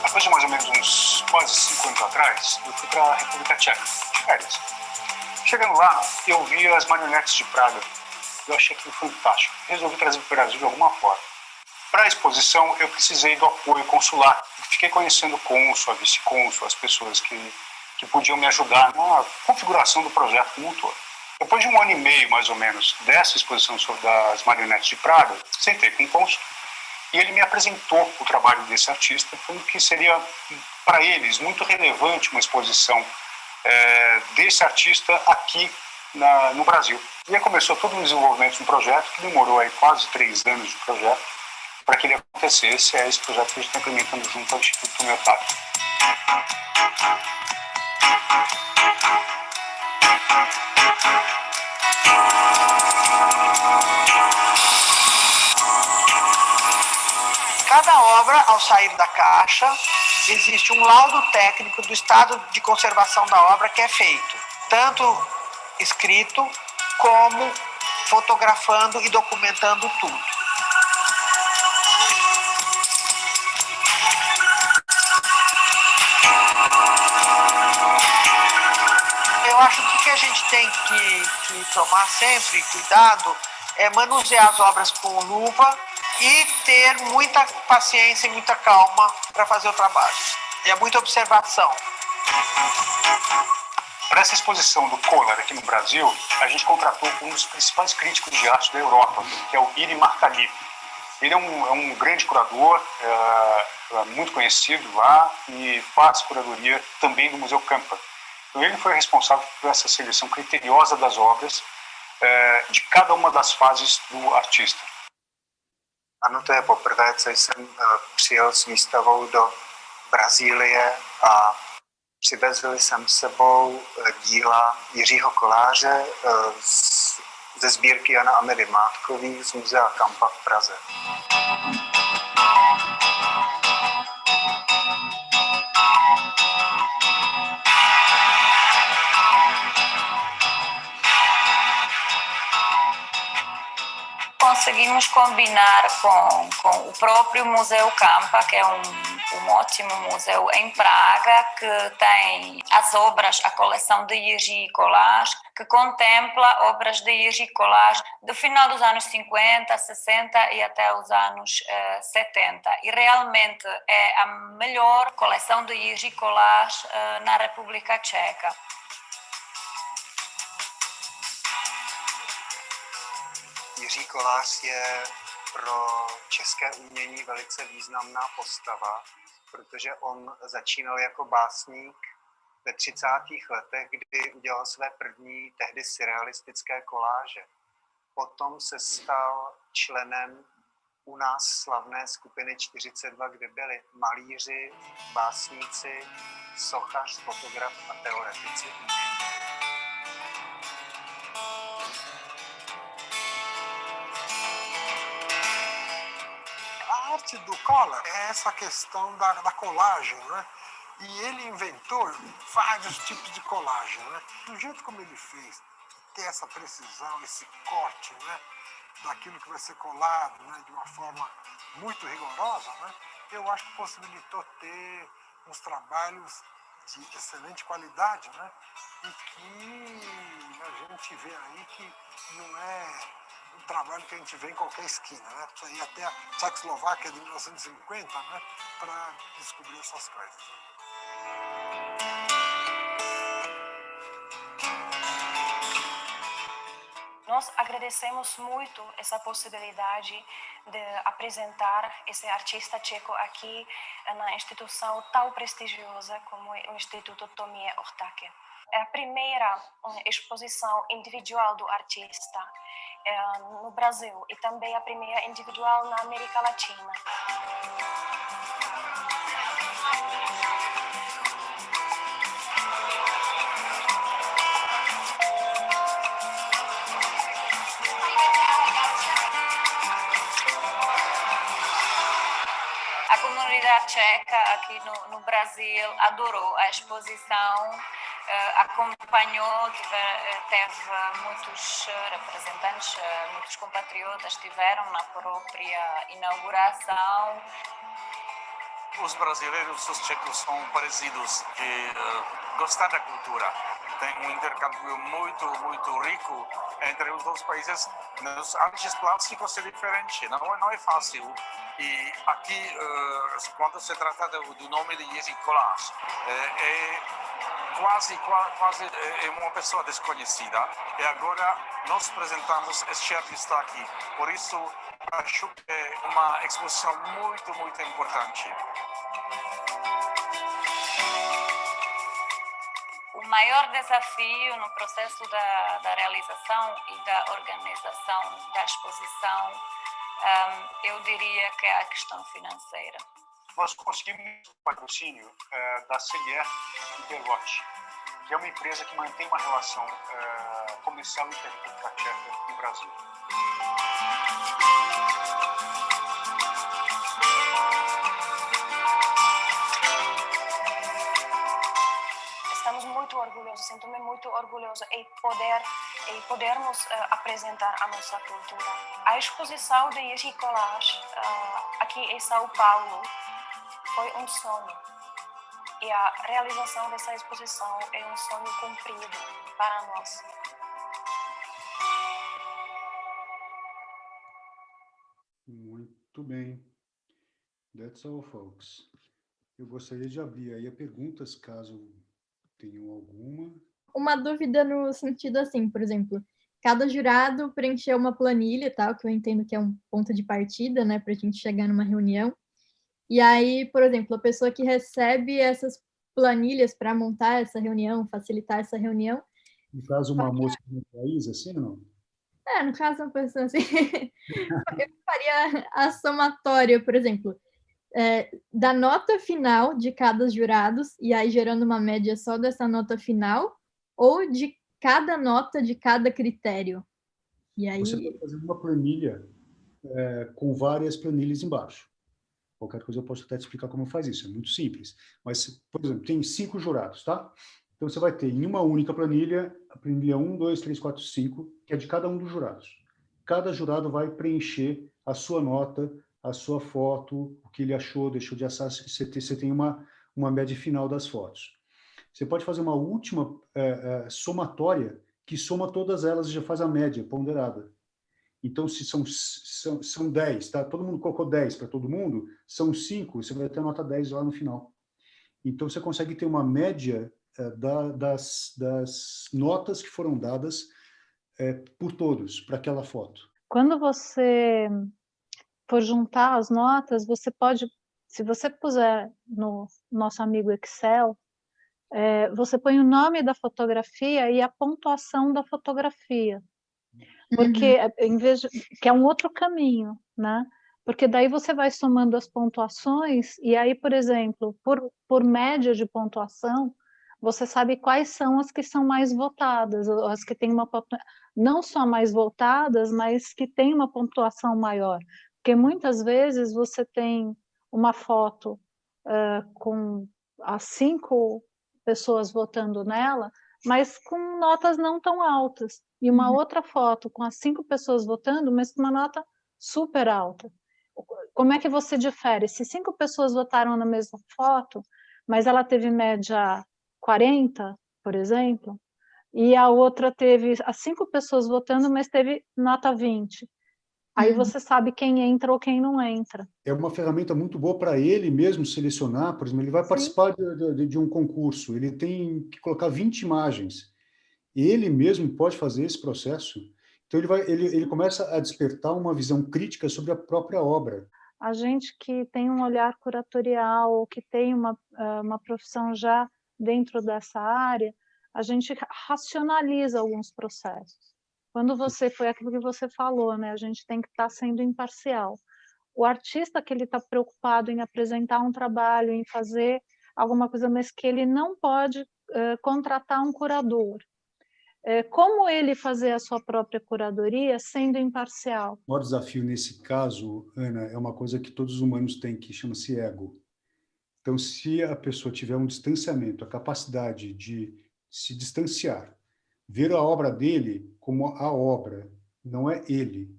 Depois de mais ou menos uns quase 5 anos atrás, eu fui para a República Tcheca, de férias. Chegando lá, eu vi as marionetes de Praga. Eu achei aquilo fantástico. Resolvi trazer para o Brasil de alguma forma. Para a exposição, eu precisei do apoio consular. Fiquei conhecendo o cônsul, a vice-cônsul, as pessoas que podiam me ajudar na configuração do projeto como um todo. Depois de 1 ano e meio, mais ou menos, dessa exposição sobre as marionetes de Praga, sentei com o cônsul e ele me apresentou o trabalho desse artista, falando que seria, para eles, muito relevante uma exposição desse artista aqui no Brasil. E aí começou todo um desenvolvimento de um projeto que demorou aí quase 3 anos de projeto para que ele acontecesse. É esse projeto que a gente está implementando junto ao Instituto Tomiotaki. Cada obra, ao sair da caixa, existe um laudo técnico do estado de conservação da obra que é feito, tanto escrito como fotografando e documentando tudo. Eu acho que o que a gente tem que tomar sempre cuidado é manusear as obras com luva e ter muita paciência e muita calma para fazer o trabalho. É muita observação. Para essa exposição do Kohler aqui no Brasil, a gente contratou um dos principais críticos de arte da Europa, que é o Iri Martali. Ele é um grande curador, muito conhecido lá, e faz curadoria também do Museu Kampa. Então ele foi responsável por essa seleção criteriosa das obras de cada uma das fases do artista. Ano, to je poprvé, co jsem přijel s výstavou do Brazílie a přivezl jsem s sebou díla Jiřího Koláře z ze sbírky Jana Amery Mátkový z Muzea Kampa v Praze. Conseguimos combinar com o próprio Museu Kampa, que é um ótimo museu em Praga, que tem as obras, a coleção de Jiří Kolář, que contempla obras de Jiří Kolář do final dos anos 50, 60 e até os anos 70. E realmente é a melhor coleção de Jiří Kolář na República Tcheca. Jiří Kolář je pro české umění velice významná postava, protože on začínal jako básník ve 30. letech, kdy udělal své první tehdy surrealistické koláže. Potom se stal členem u nás slavné skupiny 42, kde byli malíři, básníci, sochař, fotograf a teoretici. A arte do Kolář é essa questão da colagem, né? E ele inventou vários tipos de colagem, né? Do jeito como ele fez, ter essa precisão, esse corte, né? Daquilo que vai ser colado, né? De uma forma muito rigorosa, né? Eu acho que possibilitou ter uns trabalhos de excelente qualidade, né? E que a gente vê aí que não é um trabalho que a gente vê em qualquer esquina, né? Precisa ir até a Tchecoslováquia de 1950, né? Para descobrir essas coisas. Nós agradecemos muito essa possibilidade de apresentar esse artista tcheco aqui na instituição tão prestigiosa como o Instituto Tomie Ortače. É a primeira exposição individual do artista no Brasil e também a primeira individual na América Latina. A comunidade tcheca aqui no Brasil adorou a exposição, acompanhou, teve muitos representantes, muitos compatriotas estiveram na própria inauguração. Os brasileiros e os tchecos são parecidos e gostam da cultura. Tem um intercâmbio muito rico entre os dois países. Nas artes plásticas é diferente, não é fácil. E aqui, quando se trata do nome de Jiří Kolář, é quase uma pessoa desconhecida. E agora nós apresentamos este artista aqui. Por isso, acho que é uma exposição muito importante. O maior desafio no processo da realização e da organização da exposição, eu diria que é a questão financeira. Nós conseguimos o patrocínio da CIER Interlote, que é uma empresa que mantém uma relação comercial entre a República Tcheca e o Brasil. Estamos muito orgulhosos, sinto-me muito orgulhosa em podermos apresentar a nossa cultura. A exposição de Jiří Kolář aqui em São Paulo foi um sonho. E a realização dessa exposição é um sonho cumprido para nós. Muito bem. That's all, folks. Eu gostaria de abrir aí a perguntas, caso tenham alguma. Uma dúvida no sentido assim, por exemplo, cada jurado preencheu uma planilha, tal, que eu entendo que é um ponto de partida, né, para a gente chegar numa reunião. E aí, por exemplo, a pessoa que recebe essas planilhas para montar essa reunião, facilitar essa reunião. No caso, uma moça do país, assim, não? No caso, uma pessoa assim, eu faria a somatória, por exemplo, da nota final de cada jurados, e aí gerando uma média só dessa nota final, ou de cada nota de cada critério? E aí... Você pode fazer uma planilha com várias planilhas embaixo. Qualquer coisa eu posso até te explicar como faz isso, é muito simples. Mas, por exemplo, tem 5 jurados, tá? Então, você vai ter em uma única planilha, a planilha 1, 2, 3, 4, 5, que é de cada um dos jurados. Cada jurado vai preencher a sua nota, a sua foto, o que ele achou, deixou de assar, você tem uma média final das fotos. Você pode fazer uma última somatória, que soma todas elas e já faz a média ponderada. Então, se são 10, tá? Todo mundo colocou 10 para todo mundo, são 5, você vai ter a nota 10 lá no final. Então, você consegue ter uma média das notas que foram dadas por todos para aquela foto. Quando você for juntar as notas, você pode, se você puser no nosso amigo Excel, você põe o nome da fotografia e a pontuação da fotografia. Porque, em vez de, que é um outro caminho, né? Porque daí você vai somando as pontuações e aí, por exemplo, por média de pontuação, você sabe quais são as que são mais votadas, as que têm não só mais votadas, mas que têm uma pontuação maior. Porque muitas vezes você tem uma foto com as 5 pessoas votando nela, mas com notas não tão altas. E uma outra foto com as 5 pessoas votando, mas com uma nota super alta. Como é que você difere? Se 5 pessoas votaram na mesma foto, mas ela teve média 40, por exemplo, e a outra teve as 5 pessoas votando, mas teve nota 20. Aí você sabe quem entra ou quem não entra. É uma ferramenta muito boa para ele mesmo selecionar, por exemplo, ele vai participar de um concurso, ele tem que colocar 20 imagens. Ele mesmo pode fazer esse processo. Então, ele começa a despertar uma visão crítica sobre a própria obra. A gente que tem um olhar curatorial, ou que tem uma profissão já dentro dessa área, a gente racionaliza alguns processos. Quando foi aquilo que você falou, né? A gente tem que estar sendo imparcial. O artista que ele está preocupado em apresentar um trabalho, em fazer alguma coisa, mas que ele não pode contratar um curador. Como ele fazer a sua própria curadoria sendo imparcial? O maior desafio nesse caso, Ana, é uma coisa que todos os humanos têm, que chama-se ego. Então, se a pessoa tiver um distanciamento, a capacidade de se distanciar, ver a obra dele como a obra, não é ele.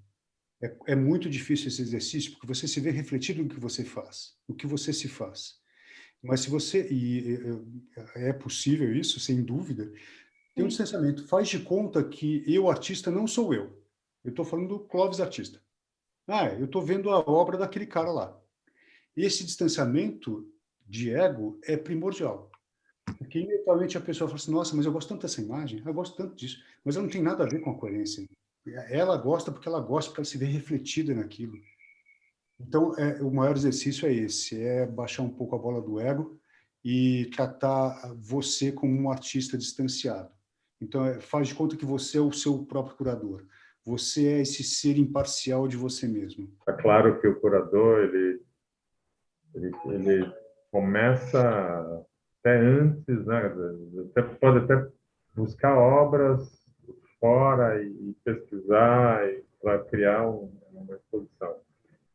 É muito difícil esse exercício, porque você se vê refletido no que você faz, no que você se faz. Mas se você... é possível isso, sem dúvida. Tem um distanciamento. Faz de conta que eu, artista, não sou eu. Eu estou falando do Clóvis, artista. Eu estou vendo a obra daquele cara lá. Esse distanciamento de ego é primordial. Porque, imediatamente, a pessoa fala assim, nossa, mas eu gosto tanto dessa imagem, eu gosto tanto disso, mas ela não tem nada a ver com a coerência. Ela gosta porque ela se vê refletida naquilo. Então, o maior exercício é esse, é baixar um pouco a bola do ego e tratar você como um artista distanciado. Então, faz de conta que você é o seu próprio curador. Você é esse ser imparcial de você mesmo. É claro que o curador, ele começa até antes, né? Pode até buscar obras fora e pesquisar para criar uma exposição.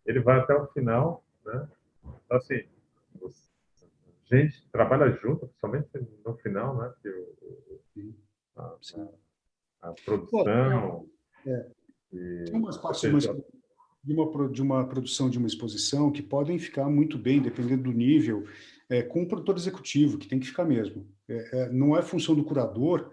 Ele vai até o final, né? Então, assim, a gente trabalha junto, principalmente no final, né? A produção. Tem umas partes de uma produção de uma exposição que podem ficar muito bem, dependendo do nível, com o produtor executivo, que tem que ficar mesmo. Não é função do curador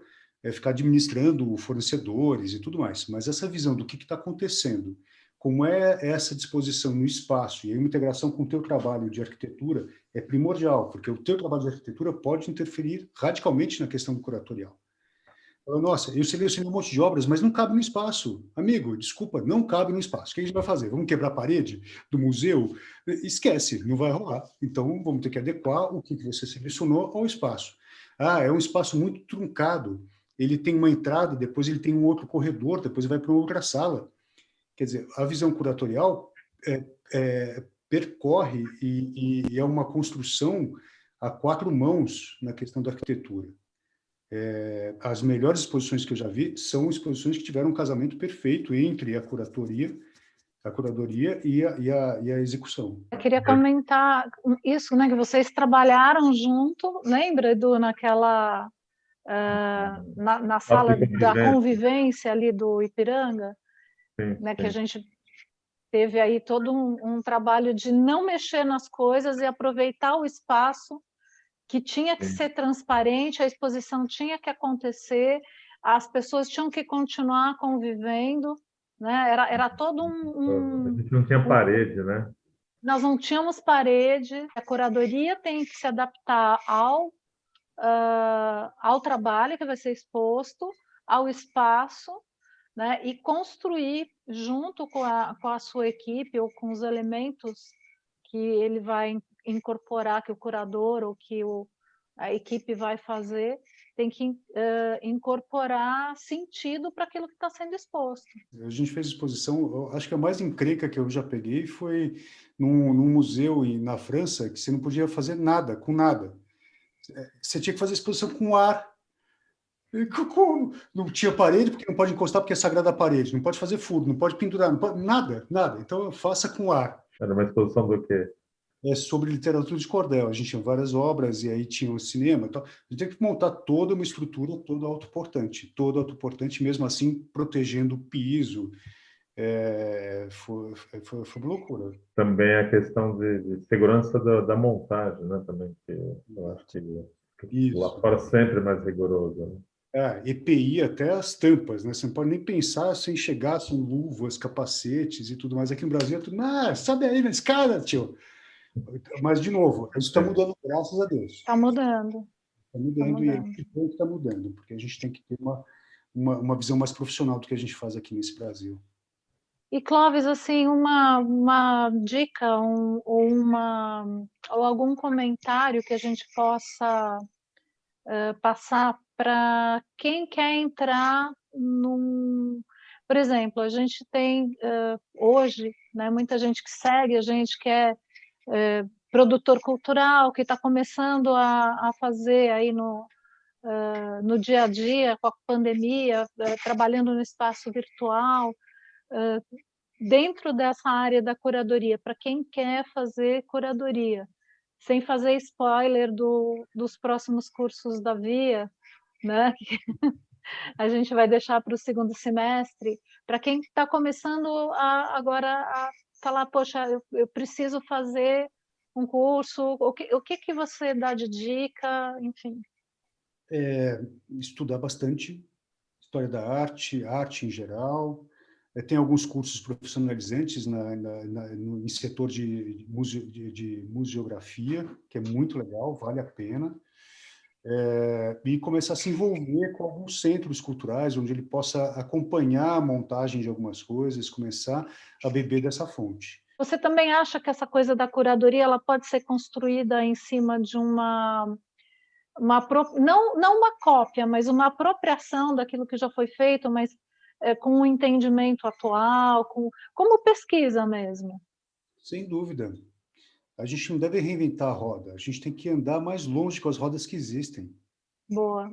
ficar administrando fornecedores e tudo mais, mas essa visão do que está acontecendo, como é essa disposição no espaço e a integração com o teu trabalho de arquitetura é primordial, porque o teu trabalho de arquitetura pode interferir radicalmente na questão do curatorial. Nossa, eu selecionei um monte de obras, mas não cabe no espaço. Amigo, desculpa, não cabe no espaço. O que a gente vai fazer? Vamos quebrar a parede do museu? Esquece, não vai rolar. Então, vamos ter que adequar o que você selecionou ao espaço. É um espaço muito truncado. Ele tem uma entrada, depois ele tem um outro corredor, depois ele vai para outra sala. Quer dizer, a visão curatorial percorre e é uma construção a 4 mãos na questão da arquitetura. As melhores exposições que eu já vi são exposições que tiveram um casamento perfeito entre a curadoria e a execução. Eu queria comentar isso, né, que vocês trabalharam junto, lembra, Edu, naquela na sala da convivência ali do Ipiranga, né, que a gente teve aí todo um trabalho de não mexer nas coisas e aproveitar o espaço, que tinha que ser transparente, a exposição tinha que acontecer, as pessoas tinham que continuar convivendo, né? Era todo A gente não tinha parede, né? Nós não tínhamos parede, a curadoria tem que se adaptar ao trabalho que vai ser exposto, ao espaço, né? E construir junto com a sua equipe ou com os elementos que ele vai incorporar, que o curador ou que a equipe vai fazer, tem que incorporar sentido para aquilo que está sendo exposto. A gente fez exposição, acho que a mais encrenca que eu já peguei foi num museu na França, que você não podia fazer nada, com nada. Você tinha que fazer exposição com ar. Não tinha parede, porque não pode encostar, porque é sagrada a parede. Não pode fazer furo, não pode pendurar, não pode, nada. Então, faça com ar. Era uma exposição do quê? Sobre literatura de cordel. A gente tinha várias obras, e aí tinha o cinema e tal. A gente tem que montar toda uma estrutura, todo autoportante, mesmo assim, protegendo o piso. Foi uma loucura. Também a questão de segurança da montagem, né? Também, que eu acho que lá fora sempre é mais rigoroso, né? EPI até as tampas, né? Você não pode nem pensar sem chegar, são luvas, capacetes e tudo mais. Aqui no Brasil é tudo, sobe aí na escada, tio. Mas, de novo, isso está mudando, graças a Deus. Está mudando. Está mudando, e que bom que está mudando, porque a gente tem que ter uma visão mais profissional do que a gente faz aqui nesse Brasil. E, Clóvis, assim, uma dica ou algum comentário que a gente possa passar para quem quer entrar num... Por exemplo, a gente tem hoje, né, muita gente que segue, a gente que é produtor cultural, que está começando a fazer aí no dia a dia, com a pandemia, trabalhando no espaço virtual, dentro dessa área da curadoria, para quem quer fazer curadoria, sem fazer spoiler dos próximos cursos da Via, né? A gente vai deixar para o segundo semestre, para quem está começando agora a falar, poxa, eu preciso fazer um curso, o que você dá de dica, enfim? Estudar bastante história da arte em geral. Tem alguns cursos profissionalizantes no setor de museografia, que é muito legal, vale a pena. E começar a se envolver com alguns centros culturais, onde ele possa acompanhar a montagem de algumas coisas, começar a beber dessa fonte. Você também acha que essa coisa da curadoria ela pode ser construída em cima de não uma cópia, mas uma apropriação daquilo que já foi feito, mas com um entendimento atual, como pesquisa mesmo? Sem dúvida. A gente não deve reinventar a roda, a gente tem que andar mais longe com as rodas que existem. Boa.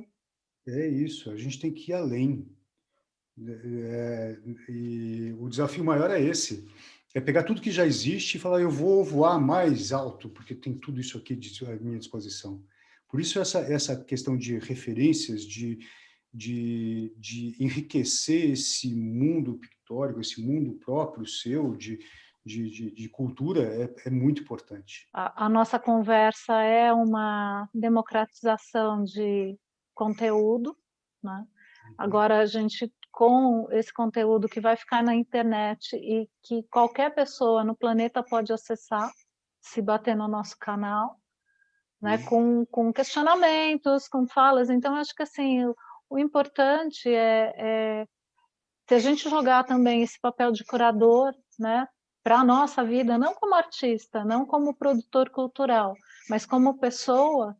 É isso, a gente tem que ir além. E o desafio maior é esse, é pegar tudo que já existe e falar, eu vou voar mais alto, porque tem tudo isso aqui à minha disposição. Por isso essa questão de referências, de enriquecer esse mundo pictórico, esse mundo próprio seu, de cultura, é muito importante. A nossa conversa é uma democratização de conteúdo, né? Agora, a gente, com esse conteúdo que vai ficar na internet e que qualquer pessoa no planeta pode acessar, se bater no nosso canal, né? Com questionamentos, com falas. Então, acho que assim, o importante é se a gente jogar também esse papel de curador, né, para a nossa vida, não como artista, não como produtor cultural, mas como pessoa,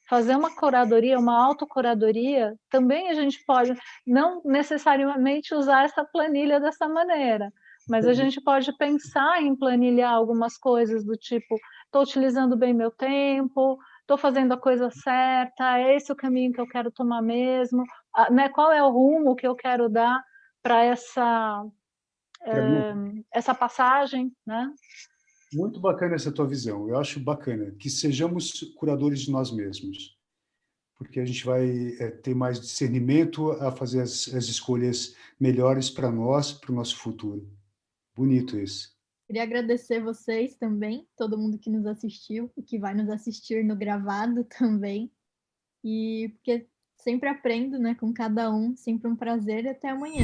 fazer uma curadoria, uma autocuradoria, também a gente pode não necessariamente usar essa planilha dessa maneira, mas a gente pode pensar em planilhar algumas coisas do tipo, estou utilizando bem meu tempo, estou fazendo a coisa certa, é esse o caminho que eu quero tomar mesmo, né? Qual é o rumo que eu quero dar para essa passagem, né? Muito bacana essa tua visão. Eu acho bacana que sejamos curadores de nós mesmos, porque a gente vai ter mais discernimento a fazer as escolhas melhores para nós, para o nosso futuro. Bonito isso. Queria agradecer vocês também, todo mundo que nos assistiu e que vai nos assistir no gravado também. E porque sempre aprendo, né, com cada um, sempre um prazer e até amanhã.